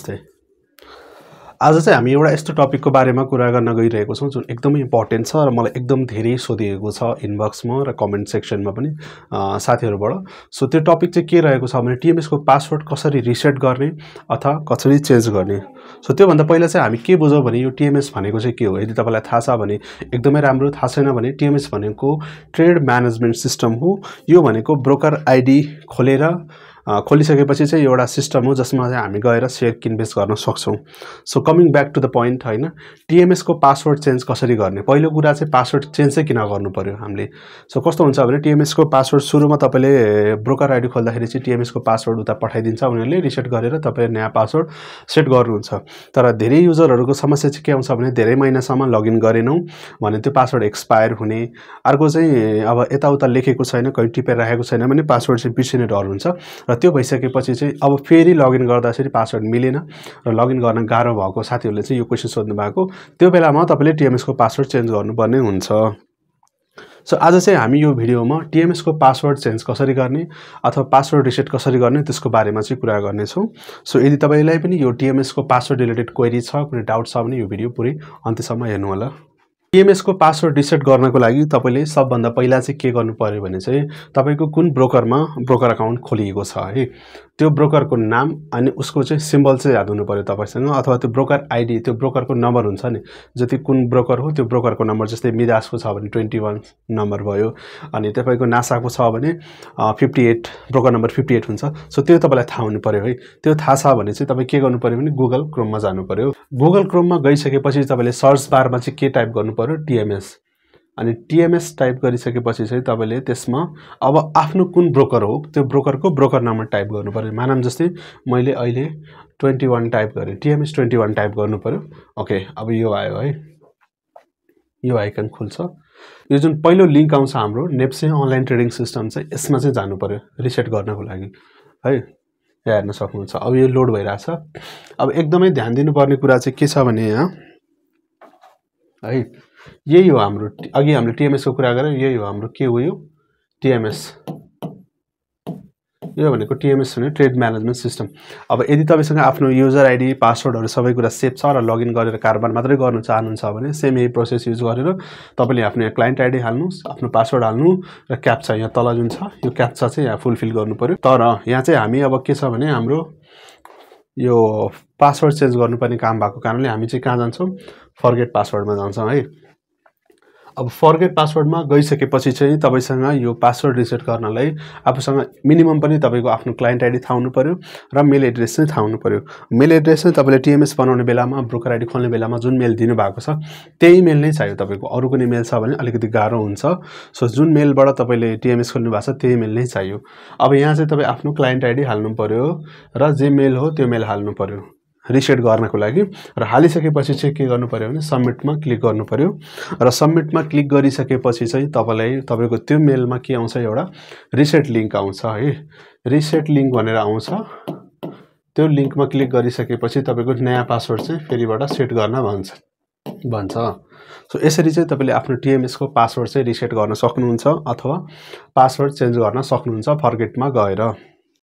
नमस्ते। आज चाहिँ हामी एउटा यस्तो टपिकको बारेमा कुरा गर्न गइरहेको छौं जुन एकदमै इम्पोर्टेन्ट छ र मलाई एकदम धेरै सोधिएको छ इनबक्समा र कमेन्ट सेक्सनमा पनि साथीहरुबाट। सो त्यो टपिक चाहिँ के रहेको छ भने टीएमएस को पासवर्ड कसरी रिसेट गर्ने अथवा कसरी चेन्ज गर्ने। सो त्यो भन्दा पहिला चाहिँ हामी के बुझौं भने यो टीएमएस भनेको चाहिँ के हो। यदि तपाईलाई थाहा छ भने एकदमै राम्रो, थाहा छैन भने टीएमएस भनेको ट्रेड म्यानेजमेन्ट सिस्टम हो। यो भनेको ब्रोकर आईडी खोलिसकेपछि चाहिँ एउटा सिस्टम हो जसमा चाहिँ हामी गएर शेयर किनबेच गर्न सक्छौं। So coming back to the point हैन, टीएमएस को पासवर्ड चेन्ज कसरी गर्ने। पहिलो कुरा चाहिँ पासवर्ड चेन्ज चाहिँ किन गर्नु पर्यो हामीले। सो कस्तो हुन्छ भने टीएमएस को पासवर्ड सुरुमा तपाईले ब्रोकर आईडी खोल्दाखेरि चाहिँ टीएमएस को पासवर्ड उता पठाइदिन्छ, उनीहरुले रिसेट गरेर तपाईले नयाँ पासवर्ड सेट गर्नुहुन्छ। तर धेरै युजरहरुको समस्या चाहिँ के आउँछ भने धेरै महिनासम्म लगइन गरेनौ भने त्यो पासवर्ड एक्सपायर हुने, अर्को चाहिँ अब यताउता लेखेको छैन, कहीँ टिपेर राखेको छैन भने पासवर्ड चाहिँ बिर्सिने डर हुन्छ र त्यो भइसकेपछि चाहिँ अब फेरि लगइन गर्दाखेरि पासवर्ड मिलेन र लगइन गर्न गाह्रो भएको साथीहरुले चाहिँ यो क्वेशन सोध्नु भएको, त्यो बेलामा तपाईले टीएमएस को पासवर्ड चेन्ज गर्नुपर्ने हुन्छ। सो आज चाहिँ हामी यो भिडियोमा टीएमएस को पासवर्ड चेन्ज कसरी गर्ने अथवा पासवर्ड रिसेट कसरी गर्ने त्यसको बारेमा चाहिँ कुरा गर्ने छौं। सो यदि तपाईलाई पनि यो टीएमएस को पासवर्ड रिलेटेड क्वेरी छ, कुनै डाउट छ भने यो भिडियो पुरै अन्त्यसम्म हेर्नु होला। टीएमएस को पासवर्ड रिसेट गर्नको लागि तपाईले सबभन्दा पहिला चाहिँ के गर्नु पर्यो भने चाहिँ तपाईको कुन ब्रोकरमा ब्रोकर अकाउन्ट खोलिएको छ है, त्यो ब्रोकरको नाम अनि उसको चाहिँ सिम्बल चाहिँ याद हुनु पर्यो तपाईसँग, अथवा त्यो ब्रोकर आईडी, त्यो ब्रोकरको नम्बर हुन्छ नि, जति कुन ब्रोकर हो त्यो ब्रोकरको नम्बर। जस्तै मिदासको छ भने 21 नम्बर भयो, अनि तपाईको नासाको छ भने 58 ब्रोकर नम्बर 58 हुन्छ। सो त्यो तपाईलाई थाहा हुनु पर्यो है। त्यो थाहा छ भने चाहिँ तपाई के गर्नु पर्यो भने गुगल क्रोममा जानु पर्यो। गुगल क्रोममा गइसकेपछि तपाईले सर्च बारमा चाहिँ के टाइप गर्नु पर्यो, टीएमएस। अनि टीएमएस टाइप गरिसकेपछि चाहिँ तपाईले त्यसमा अब आफ्नो कुन ब्रोकर हो त्यो ब्रोकरको ब्रोकर नम्बर टाइप गर्नु पर्यो। मानम जस्तै मैले अहिले 21 टाइप गरे, टीएमएस 21 टाइप गर्नु पर्यो। ओके, अब यो आयो है, यो आइकन खुल्छ। यो जुन पहिलो लिंक आउँछ हाम्रो नेप्से अनलाइन ट्रेडिङ सिस्टम चाहिँ यसमा चाहिँ जानु पर्यो रिसेट गर्नको लागि है। यहाँ हेर्न सक्नुहुन्छ अब यो लोड भइराछ। अब एकदमै ध्यान दिनुपर्ने कुरा चाहिँ के छ भने यहाँ है, यही हो हाम्रो अघि हामीले टीएमएस को कुरा गरे, यही हो हाम्रो के हो यो टीएमएस। यो भनेको टीएमएस भने ट्रेड म्यानेजमेन्ट सिस्टम। अब यदि तपाईसँग आफ्नो युजर आईडी पासवर्डहरु सबै कुरा सेभ छ र लगइन गरेर कारोबार मात्रै गर्न चाहनुहुन्छ भने सेम यही प्रोसेस युज गरेर तपाईले आफ्नो क्लाइन्ट आईडी हाल्नु, आफ्नो पासवर्ड हाल्नु र क्याप्चा यहाँ तल जुन छ यो क्याप्चा चाहिँ यहाँ फुलफिल गर्नु पर्यो। तर यहाँ चाहिँ हामी अब के छ भने हाम्रो यो पासवर्ड चेन्ज गर्नुपर्ने काम भएको कारणले हामी चाहिँ कहाँ जान्छौं, फरगेट पासवर्डमा जान्छौं है। अब फरगेट पासवर्डमा गइसकेपछि चाहिँ तपाईसँग यो पासवर्ड रिसेट गर्नलाई आफूसँग मिनिमम पनि तपाईको आफ्नो क्लाइन्ट आईडी थाहा हुनु पर्यो र मेल एड्रेस चाहिँ थाहा हुनु पर्यो। मेल एड्रेस चाहिँ तपाईले टीएमएस बनाउने बेलामा ब्रोकर आईडी खोल्ने बेलामा जुन मेल दिनु भएको छ त्यही मेल नै चाहियो तपाईको। अरु कुनै मेल छ भने अलिकति गाह्रो हुन्छ। सो जुन मेलबाट तपाईले टीएमएस खोल्नु भएको छ त्यही मेल नै चाहियो। अब यहाँ चाहिँ तपाई आफ्नो क्लाइन्ट आईडी हाल्नु पर्यो र जे मेल हो त्यो मेल हाल्नु पर्यो रिसेट गर्नको लागि। र हालिसकेपछि चाहिँ के गर्नु पर्यो भने सबमिटमा क्लिक गर्नु पर्यो र सबमिटमा क्लिक गरिसकेपछि चाहिँ तपाईको त्यो मेलमा के आउँछ, एउटा रिसेट लिंक आउँछ है। रिसेट लिंक भनेर आउँछ। त्यो लिंकमा क्लिक गरिसकेपछि तपाईको नयाँ पासवर्ड चाहिँ फेरिबाट सेट गर्न भन्छ। सो यसरी चाहिँ तपाईले आफ्नो टीएमएस को पासवर्ड चाहिँ रिसेट गर्न सक्नुहुन्छ अथवा पासवर्ड चेन्ज गर्न सक्नुहुन्छ फरगेटमा गएर।